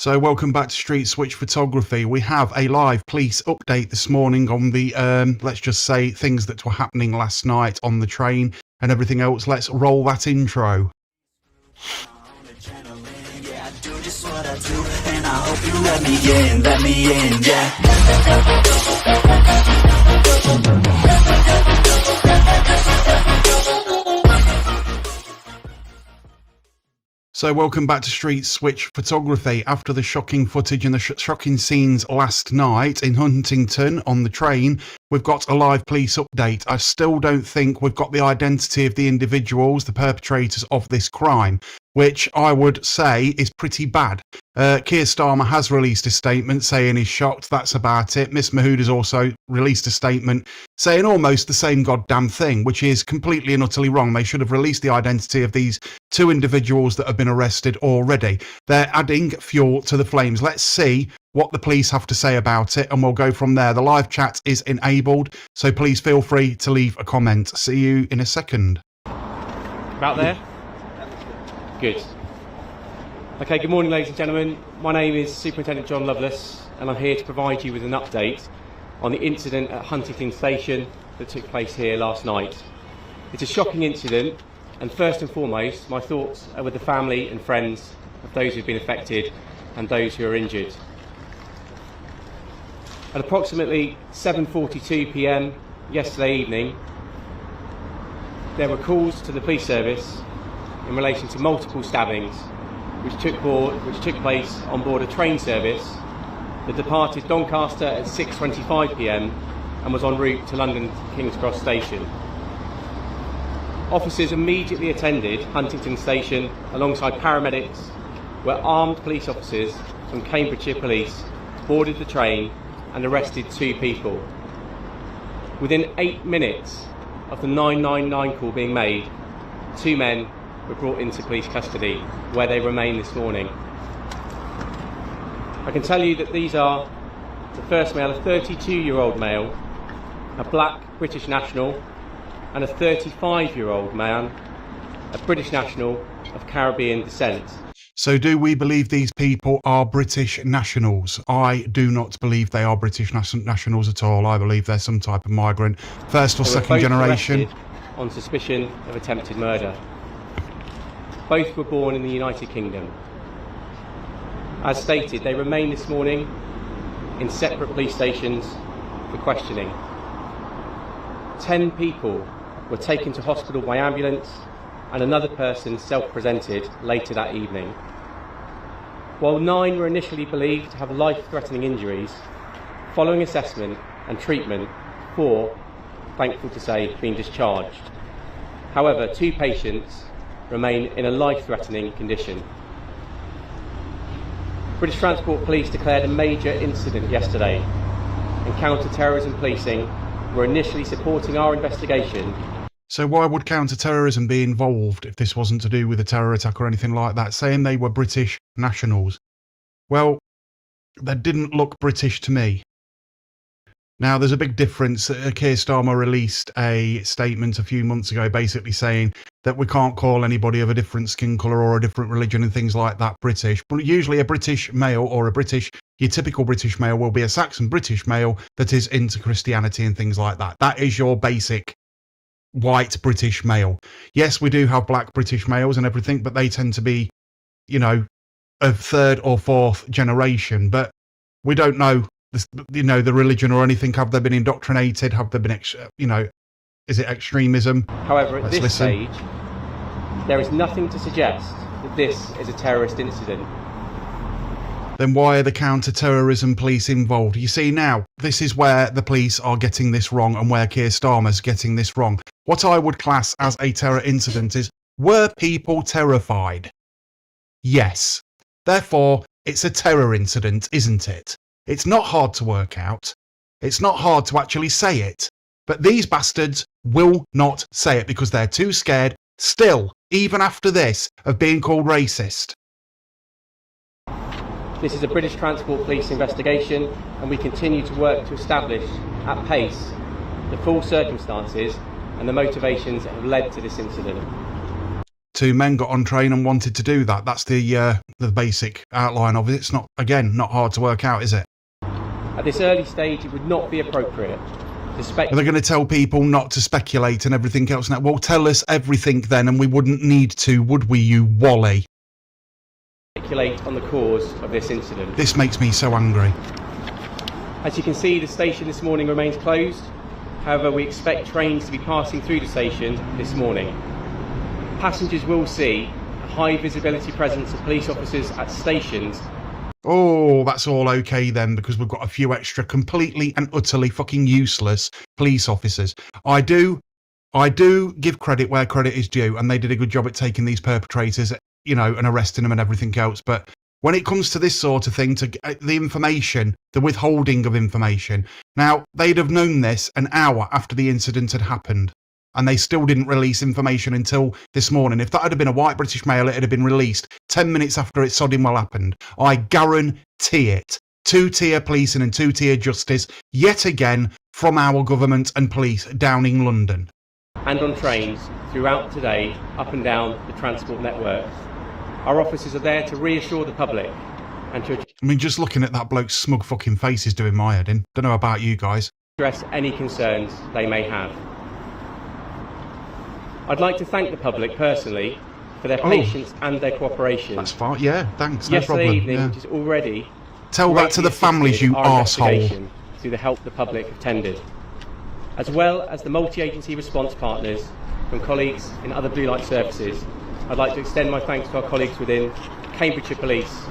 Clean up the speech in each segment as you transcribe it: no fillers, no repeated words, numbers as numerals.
So welcome back to Street Switch Photography. We have a live police update this morning on the, let's just say, things that were happening last night on the train and everything else. Let's roll that intro. So welcome back to Street Switch Photography. After the shocking footage and the shocking scenes last night in Huntingdon on the train, we've got a live police update. I still don't think we've got the identity of the individuals, the perpetrators of this crime, which I would say is pretty bad. Keir Starmer has released a statement saying he's shocked. That's about it. Miss Mahood has also released a statement saying almost the same goddamn thing, which is completely and utterly wrong. They should have released the identity of these two individuals that have been arrested already. They're adding fuel to the flames. Let's see what the police have to say about it, and we'll go from there. The live chat is enabled, so please feel free to leave a comment. See you in a second. About there? Good. Okay, good morning ladies and gentlemen. My name is Superintendent John Lovelace and I'm here to provide you with an update on the incident at Huntingdon Station that took place here last night. It's a shocking incident, and first and foremost my thoughts are with the family and friends of those who've been affected and those who are injured. At approximately 7:42 p.m. yesterday evening, there were calls to the police service in relation to multiple stabbings which took place on board a train service that departed Doncaster at 6:25 p.m. and was en route to London King's Cross Station. Officers immediately attended Huntingdon Station alongside paramedics, where armed police officers from Cambridgeshire Police boarded the train and arrested two people. Within 8 minutes of the 999 call being made, two men were brought into police custody, where they remain this morning. I can tell you that these are the first male, a 32-year-old male, a black British national, and a 35-year-old man, a British national of Caribbean descent. So do we believe these people are British nationals? I do not believe they are British nationals at all. I believe they're some type of migrant, first or second generation. On suspicion of attempted murder. Both were born in the United Kingdom. As stated, they remain this morning in separate police stations for questioning. 10 people were taken to hospital by ambulance and another person self-presented later that evening. While 9 were initially believed to have life-threatening injuries, following assessment and treatment, 4, thankful to say, have been discharged. However, 2 patients remain in a life-threatening condition. British Transport Police declared a major incident yesterday, and counter-terrorism policing were initially supporting our investigation. So why would counter-terrorism be involved if this wasn't to do with a terror attack or anything like that, saying they were British nationals? Well, they didn't look British to me. Now, there's a big difference. Keir Starmer released a statement a few months ago basically saying that we can't call anybody of a different skin colour or a different religion and things like that British. But usually a British male or your typical British male will be a Saxon British male that is into Christianity and things like that. That is your basic white British male. Yes, we do have black British males and everything, but they tend to be, you know, of third or fourth generation. But we don't know the religion or anything. Have they been indoctrinated? Have there been, is it extremism? However, at this stage, there is nothing to suggest that this is a terrorist incident. Then why are the counter-terrorism police involved? You see, now, this is where the police are getting this wrong and where Keir Starmer's getting this wrong. What I would class as a terror incident is, were people terrified? Yes. Therefore, it's a terror incident, isn't it? It's not hard to work out. It's not hard to actually say it. But these bastards will not say it because they're too scared, still, even after this, of being called racist. This is a British Transport Police investigation, and we continue to work to establish, at pace, the full circumstances and the motivations that have led to this incident. two men got on train and wanted to do that. That's the basic outline of it. It's not, again, not hard to work out, is it? At this early stage, it would not be appropriate to Are they going to tell people not to speculate and everything else now? Well, tell us everything then, and we wouldn't need to, would we, you wally? Speculate on the cause of this incident. This makes me so angry. As you can see, the station this morning remains closed. However, we expect trains to be passing through the station this morning. Passengers will see a high visibility presence of police officers at stations. Oh, that's all okay then, because we've got a few extra completely and utterly fucking useless police officers. I do give credit where credit is due, and they did a good job at taking these perpetrators, you know, and arresting them and everything else. But when it comes to this sort of thing, to the information, the withholding of information, now, they'd have known this an hour after the incident had happened, and they still didn't release information until this morning. If that had been a white British male, it had been released 10 minutes after it sodding well happened. I guarantee it. Two-tier policing and two-tier justice, yet again, from our government and police down in London. And on trains throughout today, up and down the transport network. Our officers are there to reassure the public and to I mean, just looking at that bloke's smug fucking face is doing my head in. Don't know about you guys. address any concerns they may have. I'd like to thank the public personally for their patience and their cooperation. That's fine, yeah, thanks, no Yesterday problem. evening, Yeah. which is already Tell that to the families, you arsehole. through the help the public have tendered, as well as the multi-agency response partners from colleagues in other blue light services. I'd like to extend my thanks to our colleagues within Cambridgeshire Police,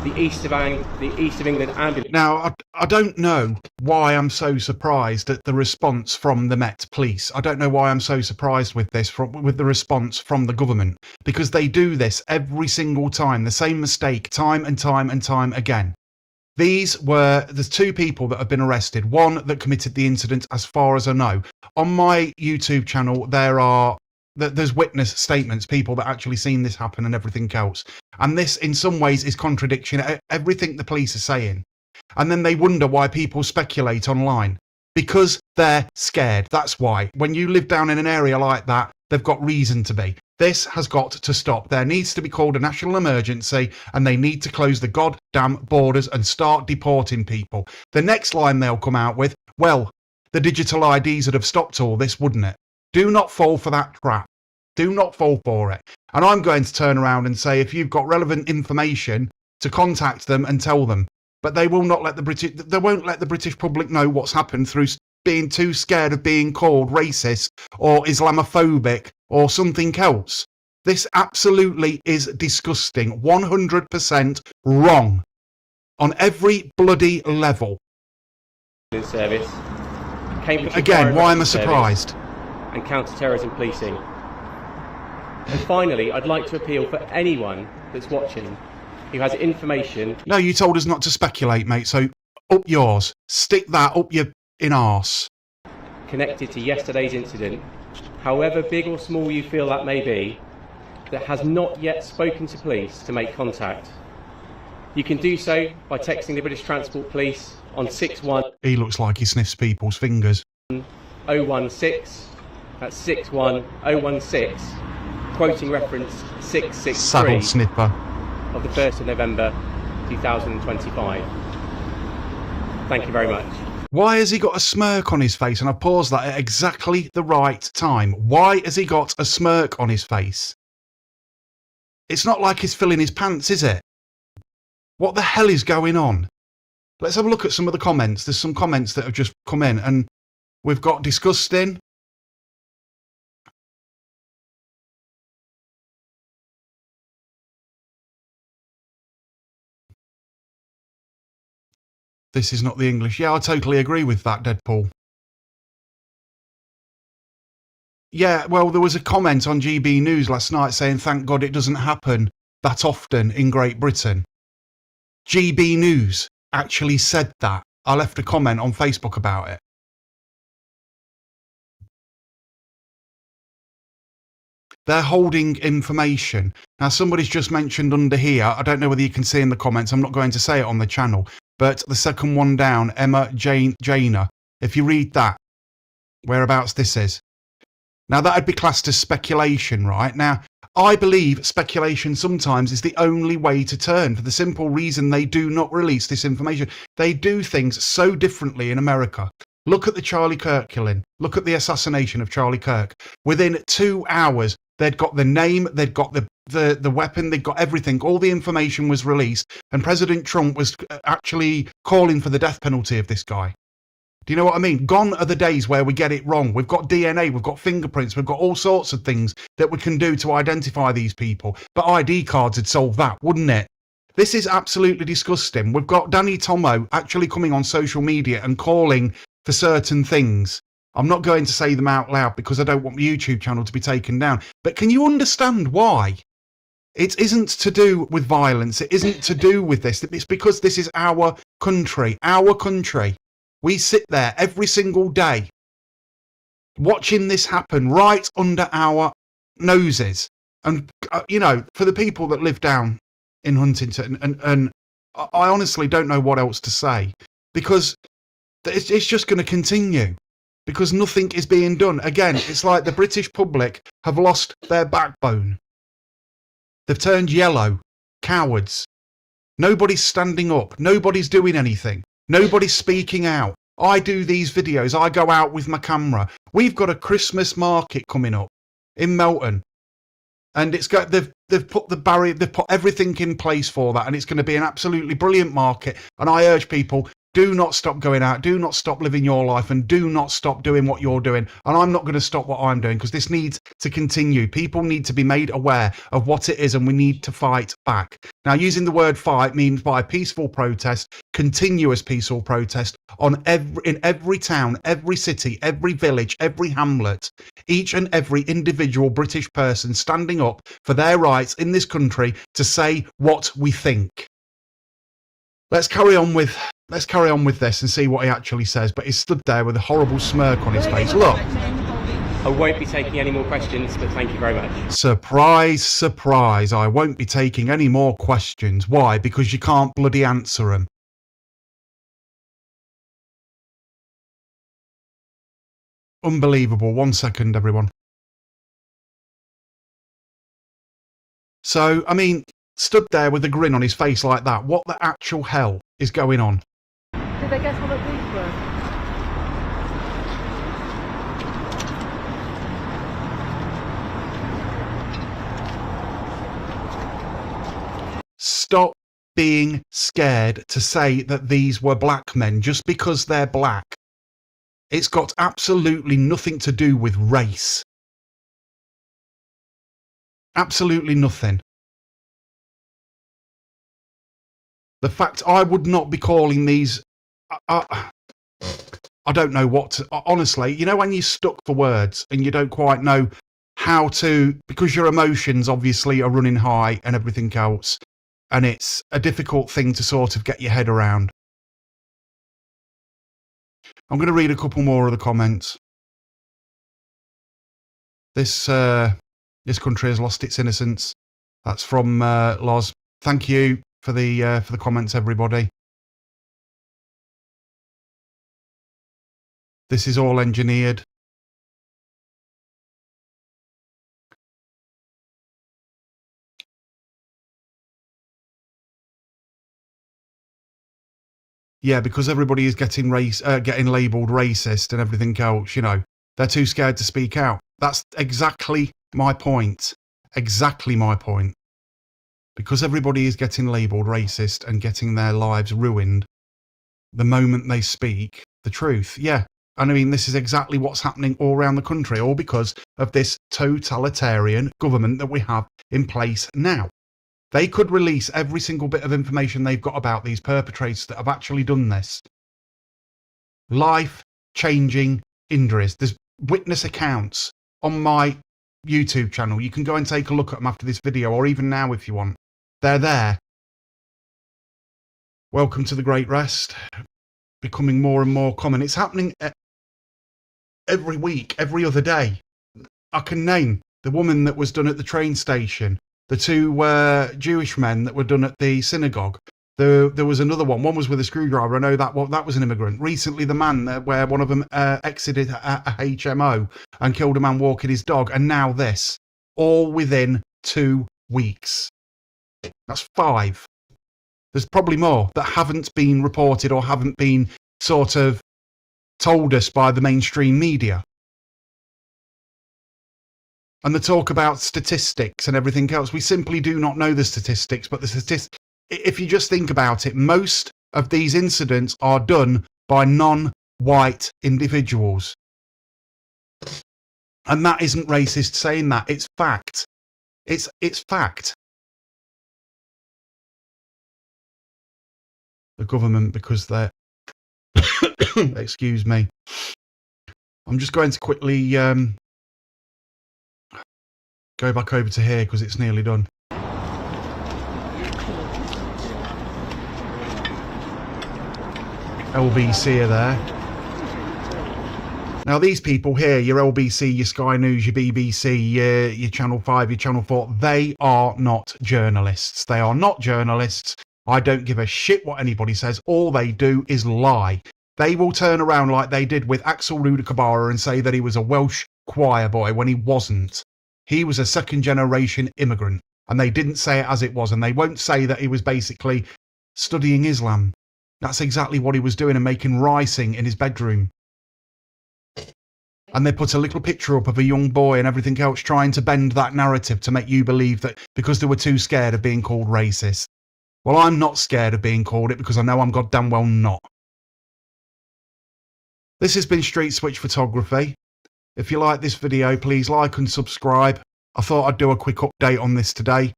the East of England Ambulance. Now, I don't know why I'm so surprised at the response from the Met Police. I don't know why I'm so surprised with this, with the response from the government, because they do this every single time, the same mistake, time and time and time again. There's two people that have been arrested, one that committed the incident as far as I know. On my YouTube channel, there's witness statements, people that actually seen this happen and everything else. And this, in some ways, is contradiction everything the police are saying. And then they wonder why people speculate online. Because they're scared. That's why. When you live down in an area like that, they've got reason to be. This has got to stop. There needs to be called a national emergency, and they need to close the goddamn borders and start deporting people. The next line they'll come out with, well, the digital IDs would have stopped all this, wouldn't it? Do not fall for that trap. Do not fall for it. And I'm going to turn around and say, if you've got relevant information, to contact them and tell them. But they will not let they won't let the British public know what's happened through being too scared of being called racist or Islamophobic or something else. This absolutely is disgusting. 100% wrong. On every bloody level. Service, again, why am I surprised? And counter-terrorism policing. And finally, I'd like to appeal for anyone that's watching who has information. No, you told us not to speculate, mate, so up yours. Stick that up your arse. Connected to yesterday's incident, however big or small you feel that may be, that has not yet spoken to police to make contact. You can do so by texting the British Transport Police on 61. He looks like he sniffs people's fingers. 016, that's 61016, quoting reference 663 Saddle sniffer of the 1st of November 2025. Thank you very much. Why has he got a smirk on his face? And I paused that at exactly the right time. Why has he got a smirk on his face? It's not like he's filling his pants, is it? What the hell is going on? Let's have a look at some of the comments. There's some comments that have just come in, and we've got disgusting. This is not the English. Yeah, I totally agree with that, Deadpool. Yeah, well, there was a comment on GB News last night saying, thank God it doesn't happen that often in Great Britain. GB News actually said that. I left a comment on Facebook about it. They're holding information. Now, somebody's just mentioned under here, I don't know whether you can see in the comments, I'm not going to say it on the channel, but the second one down, Emma Jaina, if you read that, whereabouts this is. Now, that would be classed as speculation, right? Now, I believe speculation sometimes is the only way to turn, for the simple reason they do not release this information. They do things so differently in America. Look at the Charlie Kirk killing. Look at the assassination of Charlie Kirk. Within 2 hours, they'd got the name, they'd got the weapon, they'd got everything. All the information was released, and President Trump was actually calling for the death penalty of this guy. Do you know what I mean? Gone are the days where we get it wrong. We've got DNA, we've got fingerprints, we've got all sorts of things that we can do to identify these people. But ID cards would solve that, wouldn't it? This is absolutely disgusting. We've got Danny Tomo actually coming on social media and calling for certain things. I'm not going to say them out loud because I don't want my YouTube channel to be taken down. But can you understand why? It isn't to do with violence. It isn't to do with this. It's because this is our country. Our country. We sit there every single day watching this happen right under our noses. And, you know, for the people that live down in Huntingdon, and I honestly don't know what else to say, because it's just going to continue, because nothing is being done. Again, it's like the British public have lost their backbone. They've turned yellow, cowards. Nobody's standing up. Nobody's doing anything. Nobody's speaking out. I do these videos. I go out with my camera. We've got a Christmas market coming up in Melton, and it's got they've put the barrier, they've put everything in place for that, and it's going to be an absolutely brilliant market. And I urge people, do not stop going out, do not stop living your life, and do not stop doing what you're doing. And I'm not going to stop what I'm doing, because this needs to continue. People need to be made aware of what it is, and we need to fight back. Now, using the word fight means by peaceful protest, continuous peaceful protest in every town, every city, every village, every hamlet, each and every individual British person standing up for their rights in this country to say what we think. Let's carry on with this and see what he actually says. But he stood there with a horrible smirk on his face. Look. I won't be taking any more questions, but thank you very much. Surprise, surprise. I won't be taking any more questions. Why? Because you can't bloody answer them. Unbelievable. 1 second, everyone. So, I mean, stood there with a grin on his face like that. What the actual hell is going on? Did they guess what the police were? Stop being scared to say that these were black men just because they're black. It's got absolutely nothing to do with race. Absolutely nothing. The fact I would not be calling these... I don't know what to... Honestly, you know when you're stuck for words and you don't quite know how to... Because your emotions obviously are running high and everything else. And it's a difficult thing to sort of get your head around. I'm going to read a couple more of the comments. This country has lost its innocence. That's from Loz. Thank you for the comments, everybody. This is all engineered. Yeah, because everybody is getting labelled racist and everything else, you know. They're too scared to speak out. That's exactly my point. Exactly my point. Because everybody is getting labelled racist and getting their lives ruined the moment they speak the truth. Yeah. And I mean, this is exactly what's happening all around the country, all because of this totalitarian government that we have in place now. They could release every single bit of information they've got about these perpetrators that have actually done this. Life-changing injuries. There's witness accounts on my YouTube channel. You can go and take a look at them after this video, or even now if you want. They're there. Welcome to the Great Rest. Becoming more and more common. It's happening every week, every other day. I can name the woman that was done at the train station, the two Jewish men that were done at the synagogue. There was another one. One was with a screwdriver. I know that was an immigrant. Recently, the man where one of them exited a HMO and killed a man walking his dog. And now this. All within 2 weeks. That's 5. There's probably more that haven't been reported or haven't been sort of told us by the mainstream media. And the talk about statistics and everything else, we simply do not know the statistics, but the statistics, if you just think about it, most of these incidents are done by non-white individuals. And that isn't racist saying that, it's fact. It's fact. The government, because they're excuse me. I'm just going to quickly go back over to here because it's nearly done. LBC are there. Now these people here, your LBC, your Sky News, your BBC, your Channel 5, your Channel 4, they are not journalists. They are not journalists. I don't give a shit what anybody says. All they do is lie. They will turn around like they did with Axel Rudakabara and say that he was a Welsh choir boy when he wasn't. He was a second-generation immigrant, and they didn't say it as it was, and they won't say that he was basically studying Islam. That's exactly what he was doing and making rising in his bedroom. And they put a little picture up of a young boy and everything else trying to bend that narrative to make you believe that because they were too scared of being called racist. Well, I'm not scared of being called it because I know I'm goddamn well not. This has been Street Switch Photography. If you like this video, please like and subscribe. I thought I'd do a quick update on this today.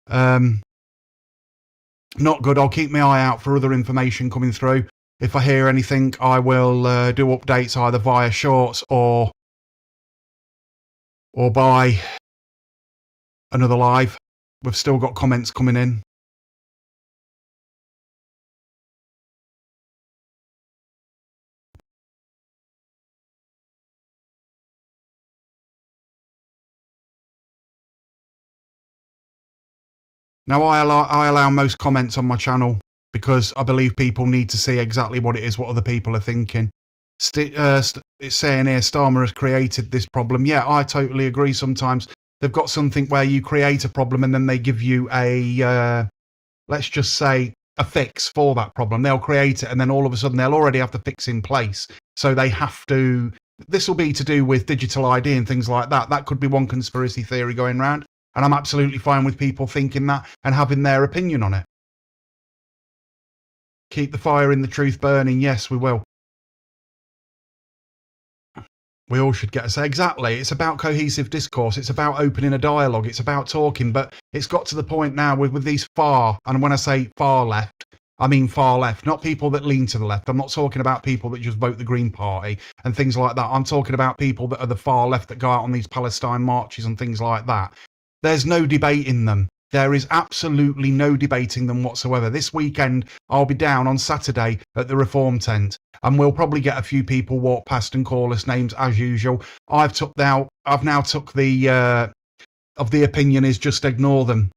Not good. I'll keep my eye out for other information coming through. If I hear anything, I will do updates either via shorts or by another live. We've still got comments coming in. Now, I allow most comments on my channel because I believe people need to see exactly what it is, what other people are thinking. It's saying here, Starmer has created this problem. Yeah, I totally agree. Sometimes they've got something where you create a problem and then they give you a, let's just say, a fix for that problem. They'll create it and then all of a sudden they'll already have the fix in place. So they have to, this will be to do with digital ID and things like that. That could be one conspiracy theory going around. And I'm absolutely fine with people thinking that and having their opinion on it. Keep the fire in the truth burning. Yes, we will. We all should get a say. Exactly. It's about cohesive discourse. It's about opening a dialogue. It's about talking. But it's got to the point now with these far, and when I say far left, I mean far left, not people that lean to the left. I'm not talking about people that just vote the Green Party and things like that. I'm talking about people that are the far left that go out on these Palestine marches and things like that. There's no debating them. There is absolutely no debating them whatsoever. This weekend, I'll be down on Saturday at the Reform Tent, and we'll probably get a few people walk past and call us names as usual. I've now took the opinion is just ignore them,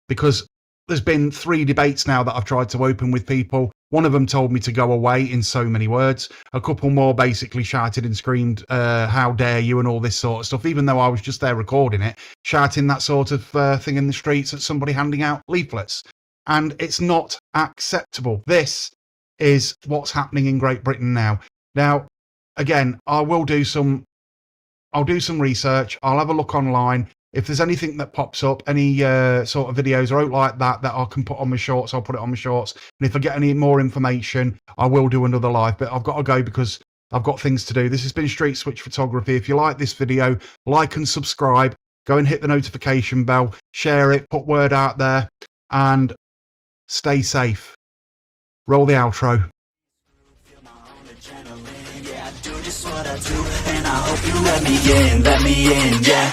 because there's been 3 debates now that I've tried to open with people. One of them told me to go away in so many words. A couple more basically shouted and screamed, how dare you, and all this sort of stuff, even though I was just there recording it, shouting that sort of thing in the streets at somebody handing out leaflets. And it's not acceptable. This is what's happening in Great Britain now. Now, again, I'll do some research. I'll have a look online. If there's anything that pops up, any sort of videos or out like that I can put on my shorts, I'll put it on my shorts. And if I get any more information, I will do another live. But I've got to go because I've got things to do. This has been Street Switch Photography. If you like this video, like and subscribe. Go and hit the notification bell. Share it. Put word out there. And stay safe. Roll the outro. Yeah, I do just what I do, and I hope you let me in, yeah.